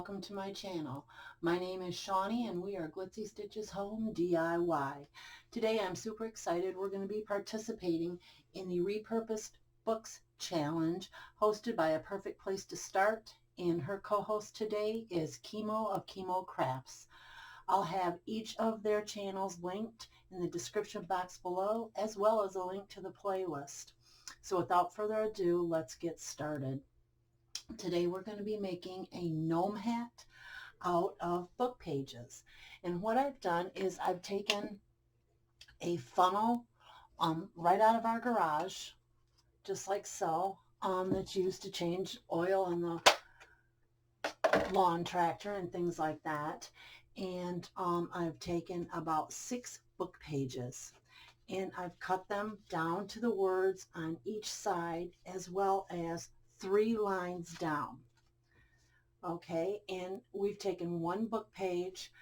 welcome to my channel. My name is Shawnie and we are Glitzy Stitches Home DIY. Today I'm super excited. We're going to be participating in the Repurposed Books Challenge hosted by A Perfect Place to Start, and her co-host today is Chemo of Chemo Crafts. I'll have each of their channels linked in the description box below, as well as a link to the playlist. So without further ado, let's get started. Today we're going to be making a gnome hat out of book pages. And what I've done is I've taken a funnel right out of our garage, just like so, that's used to change oil on the lawn tractor and things like that. And I've taken about 6 book pages and I've cut them down to the words on each side, as well as 3 lines down. Okay, and we've taken one book page,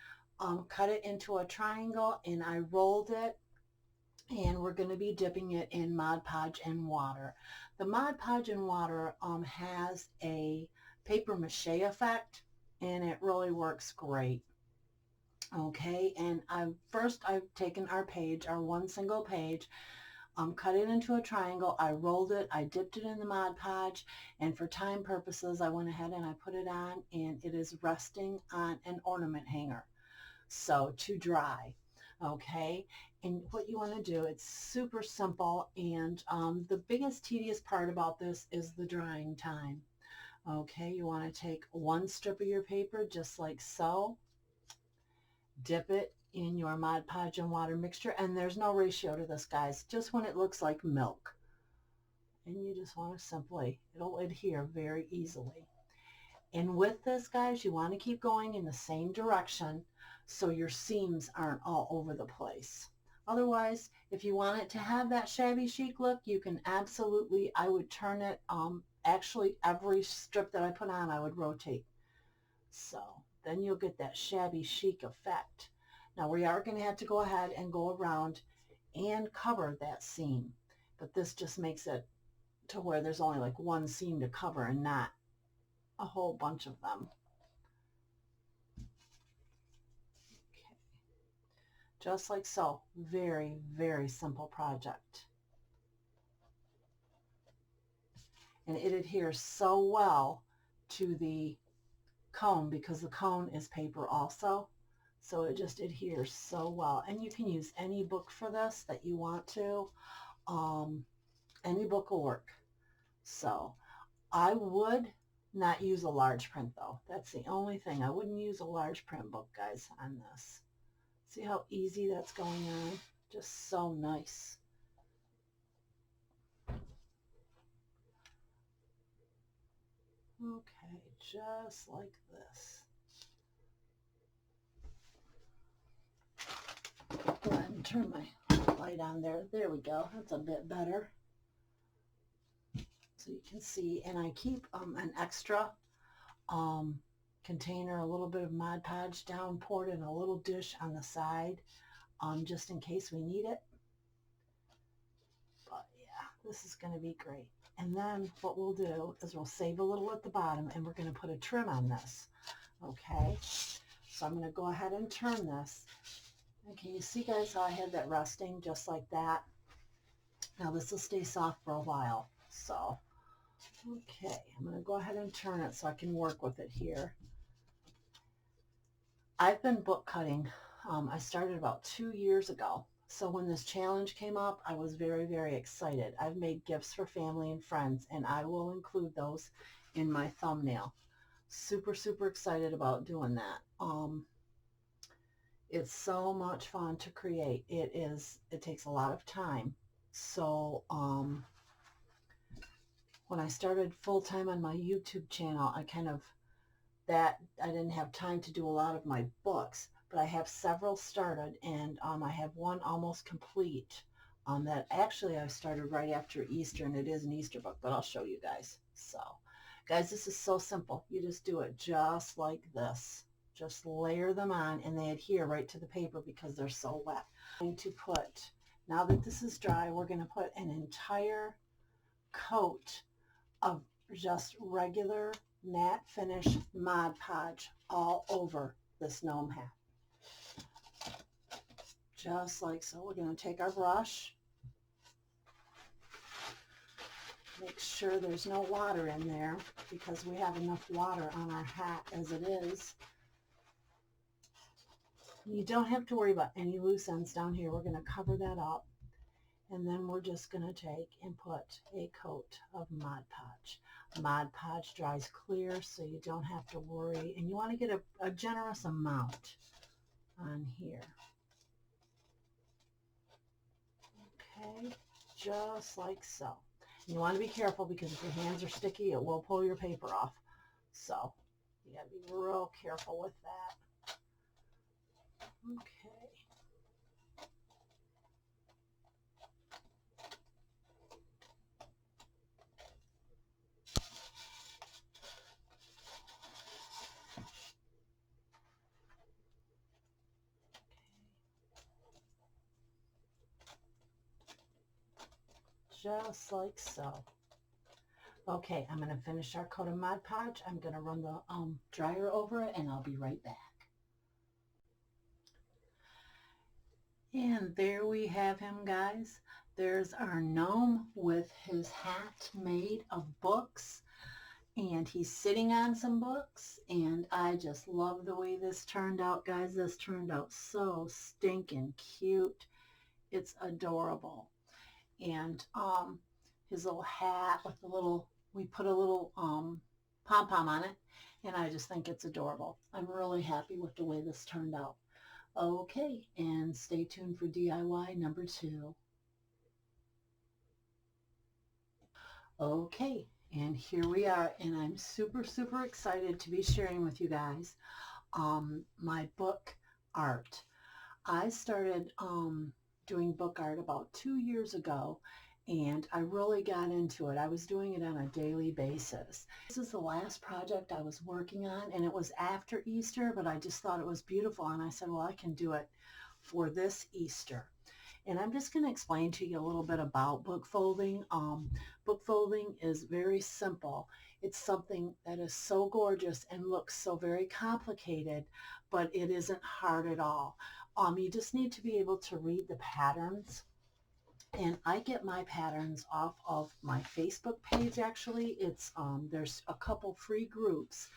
cut it into a triangle, and I rolled it, and we're going to be dipping it in Mod Podge and water. The Mod Podge and water has a paper mache effect, and it really works great. Okay, and I've taken our page, our one single page, cut it into a triangle. I rolled it, I dipped it in the Mod Podge, and for time purposes I went ahead and I put it on, and it is resting on an ornament hanger, so to dry. Okay, and what you want to do, it's super simple, and the biggest tedious part about this is the drying time. Okay, you want to take one strip of your paper just like so, dip it in your Mod Podge and water mixture, and there's no ratio to this, guys, just when it looks like milk. And you just want to simply, it'll adhere very easily. And with this, guys, you want to keep going in the same direction so your seams aren't all over the place. Otherwise, if you want it to have that shabby chic look, you can absolutely, I would turn it, actually every strip that I put on, I would rotate. So then you'll get that shabby chic effect. Now we are going to have to go ahead and go around and cover that seam, but this just makes it to where there's only like one seam to cover and not a whole bunch of them. Okay, just like so. Very, very simple project. And it adheres so well to the cone because the cone is paper also. So it just adheres so well. And you can use any book for this that you want to. Any book will work. So I would not use a large print though. That's the only thing. I wouldn't use a large print book, guys, on this. See how easy that's going on? Just so nice. Okay, just like this. Go ahead and turn my light on there. There we go. That's a bit better. So you can see, and I keep an extra container, a little bit of Mod Podge down, poured in a little dish on the side, just in case we need it. But yeah, this is going to be great. And then what we'll do is we'll save a little at the bottom, and we're going to put a trim on this. Okay, so I'm going to go ahead and turn this. And can you see, guys, how I had that resting just like that? Now this will stay soft for a while. So, okay, I'm going to go ahead and turn it so I can work with it here. I've been book cutting. I started about 2 years ago. So when this challenge came up, I was very, very excited. I've made gifts for family and friends, and I will include those in my thumbnail. Super, super excited about doing that. It's so much fun to create. It takes a lot of time. So when I started full-time on my YouTube channel, I didn't have time to do a lot of my books, but I have several started, and I have one almost complete that actually I started right after Easter, and it is an Easter book, but I'll show you guys. So guys, this is so simple. You just do it just like this. Just layer them on, and they adhere right to the paper because they're so wet. I'm going to put, now that this is dry, we're going to put an entire coat of just regular matte finish Mod Podge all over this gnome hat. Just like so. We're going to take our brush, make sure there's no water in there because we have enough water on our hat as it is. You don't have to worry about any loose ends down here. We're going to cover that up, and then we're just going to take and put a coat of Mod Podge. Mod Podge dries clear, so you don't have to worry, and you want to get a generous amount on here. Okay, just like so. And you want to be careful because if your hands are sticky, it will pull your paper off. So you got to be real careful with that. Okay. Just like so. Okay, I'm going to finish our coat of Mod Podge. I'm going to run the dryer over it, and I'll be right back. And there we have him, guys. There's our gnome with his hat made of books, and he's sitting on some books, and I just love the way this turned out, guys. This turned out so stinking cute. It's adorable. And his little hat with the little, we put a little pom-pom on it, and I just think it's adorable. I'm really happy with the way this turned out. Okay, and stay tuned for DIY number 2. Okay, and here we are, and I'm super, super excited to be sharing with you guys my book art. I started doing book art about 2 years ago, and I really got into it. I was doing it on a daily basis. This is the last project I was working on, and it was after Easter, but I just thought it was beautiful, and I said, well, I can do it for this Easter. And I'm just going to explain to you a little bit about book folding. Book folding is very simple. It's something that is so gorgeous and looks so very complicated, but it isn't hard at all. You just need to be able to read the patterns. And I get my patterns off of my Facebook page, actually. It's there's a couple free groups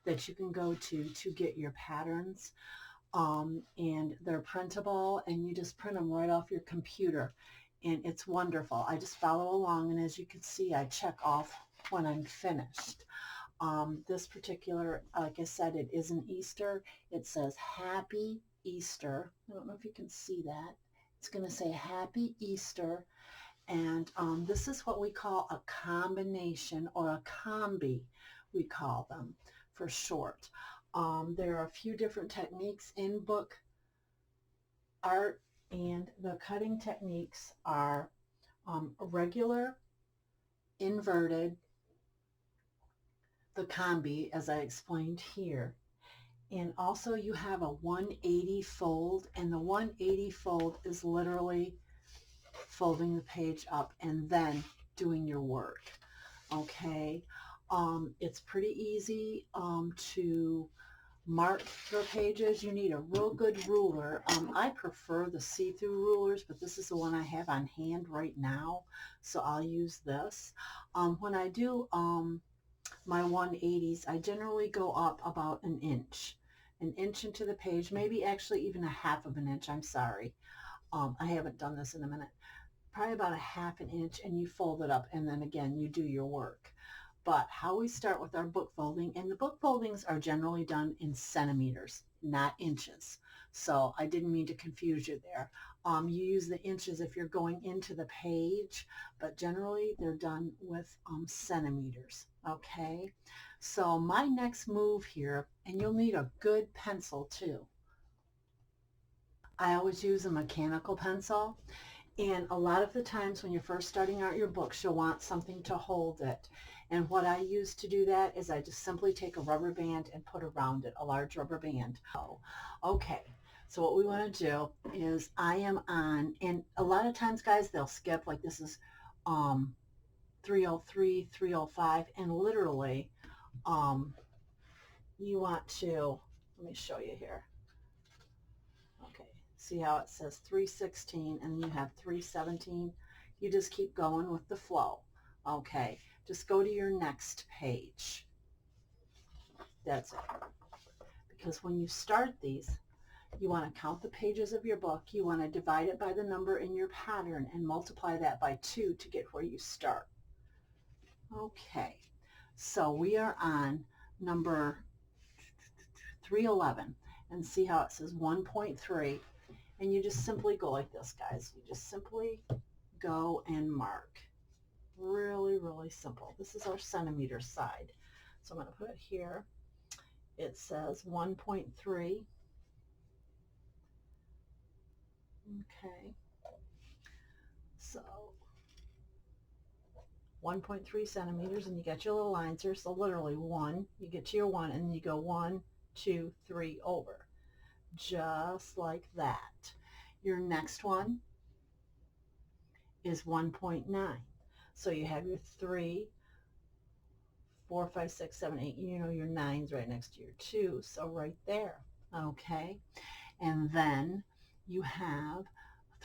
that you can go to get your patterns. And they're printable, and you just print them right off your computer, and it's wonderful. I just follow along, and as you can see, I check off when I'm finished. This particular, like I said, it isn't Easter. It says Happy Easter. I don't know if you can see that. It's going to say Happy Easter, and this is what we call a combination, or a combi, we call them for short. There are a few different techniques in book art, and the cutting techniques are regular, inverted, the combi, as I explained here. And also you have a 180 fold, and the 180 fold is literally folding the page up and then doing your work. Okay, it's pretty easy to mark your pages. You need a real good ruler. I prefer the see-through rulers, but this is the one I have on hand right now, so I'll use this. When I do my 180s, I generally go up about an inch into the page, maybe actually even a half of an inch. I'm sorry. I haven't done this in a minute. Probably about a half an inch, and you fold it up, and then again you do your work. But how we start with our book folding, and the book foldings are generally done in centimeters, not inches. So I didn't mean to confuse you there. You use the inches if you're going into the page, but generally they're done with centimeters. Okay, so my next move here, and you'll need a good pencil too. I always use a mechanical pencil. And a lot of the times when you're first starting out your books, you'll want something to hold it. And what I use to do that is I just simply take a rubber band and put around it, a large rubber band. Oh, okay. So what we want to do is I am on, and a lot of times, guys, they'll skip, like this is 303, 305, and literally you want to, let me show you here. Okay, see how it says 316 and you have 317? You just keep going with the flow. Okay, just go to your next page. That's it. Because when you start these, you want to count the pages of your book. You want to divide it by the number in your pattern and multiply that by 2 to get where you start. Okay, so we are on number 311, and see how it says 1.3, and you just simply go like this, guys. You just simply go and mark. Really, really simple. This is our centimeter side. So I'm going to put it here. It says 1.3. Okay. So 1.3 centimeters, and you got your little lines here. So literally 1, you get to your 1, and you go 1, 2, 3 over. Just like that. Your next one is 1.9. So you have your 3, 4, 5, 6, 7, 8. You know your 9's right next to your 2. So right there. Okay. And then you have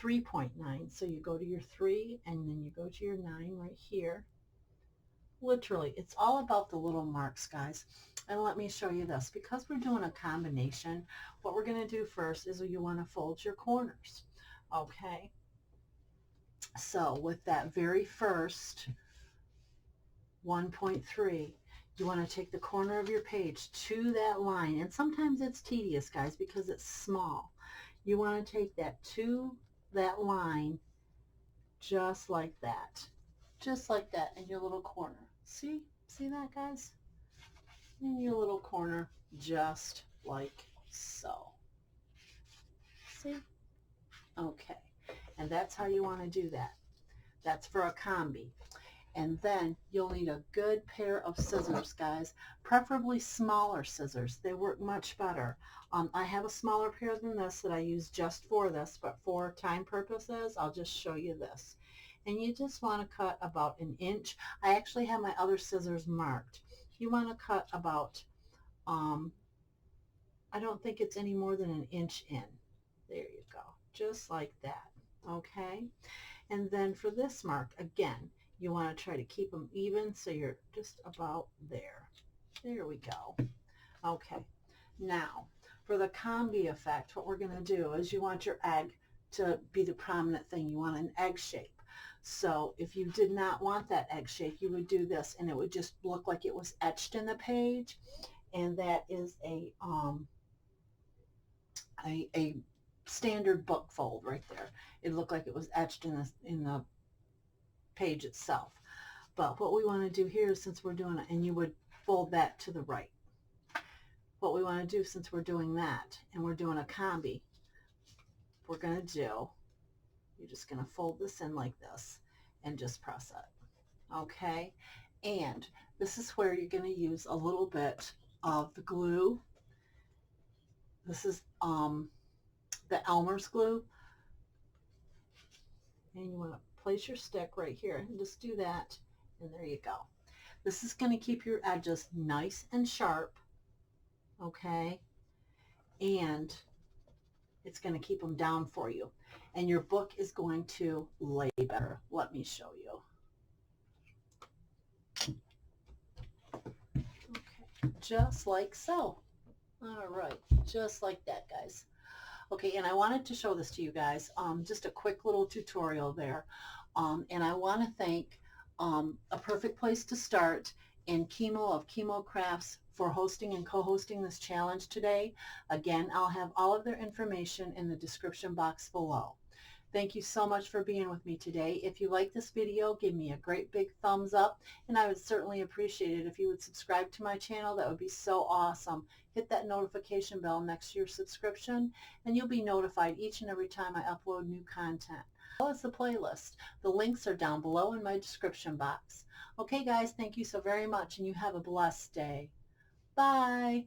3.9. So you go to your 3 and then you go to your 9 right here. Literally, it's all about the little marks, guys. And let me show you this. Because we're doing a combination, what we're going to do first is you want to fold your corners. Okay. So with that very first 1.3, you want to take the corner of your page to that line. And sometimes it's tedious, guys, because it's small. You want to take that to that line just like that. Just like that in your little corner. See? See that, guys? In your little corner, just like so. See? Okay. And that's how you want to do that. That's for a combi. And then you'll need a good pair of scissors, guys, preferably smaller scissors. They work much better. I have a smaller pair than this that I use just for this, but for time purposes, I'll just show you this. And you just want to cut about 1 inch. I actually have my other scissors marked. You want to cut about, I don't think it's any more than 1 inch in. There you go. Just like that. Okay. And then for this mark, again, you want to try to keep them even so you're just about there. There we go. Okay. Now, for the combi effect, what we're going to do is you want your egg to be the prominent thing. You want an egg shape. So if you did not want that egg shape, you would do this, and it would just look like it was etched in the page. And that is a standard book fold right there. It looked like it was etched in the page itself. But what we want to do here, since we're doing it, and you would fold that to the right. What we want to do, since we're doing that and we're doing a combi, we're going to do, you're just going to fold this in like this and just press it. Okay. And this is where you're going to use a little bit of the glue. This is the Elmer's glue. And you want to place your stick right here and just do that, and there you go. This is going to keep your edges nice and sharp, okay, and it's going to keep them down for you, and your book is going to lay better. Let me show you. Okay, just like so. All right, just like that, guys. Okay, and I wanted to show this to you guys, just a quick little tutorial there. And I want to thank A Perfect Place to Start and Chemo of Chemo Crafts for hosting and co-hosting this challenge today. Again, I'll have all of their information in the description box below. Thank you so much for being with me today. If you like this video, give me a great big thumbs up, and I would certainly appreciate it if you would subscribe to my channel. That would be so awesome. Hit that notification bell next to your subscription, and you'll be notified each and every time I upload new content. As well as the playlist. The links are down below in my description box. Okay, guys, thank you so very much, and you have a blessed day. Bye.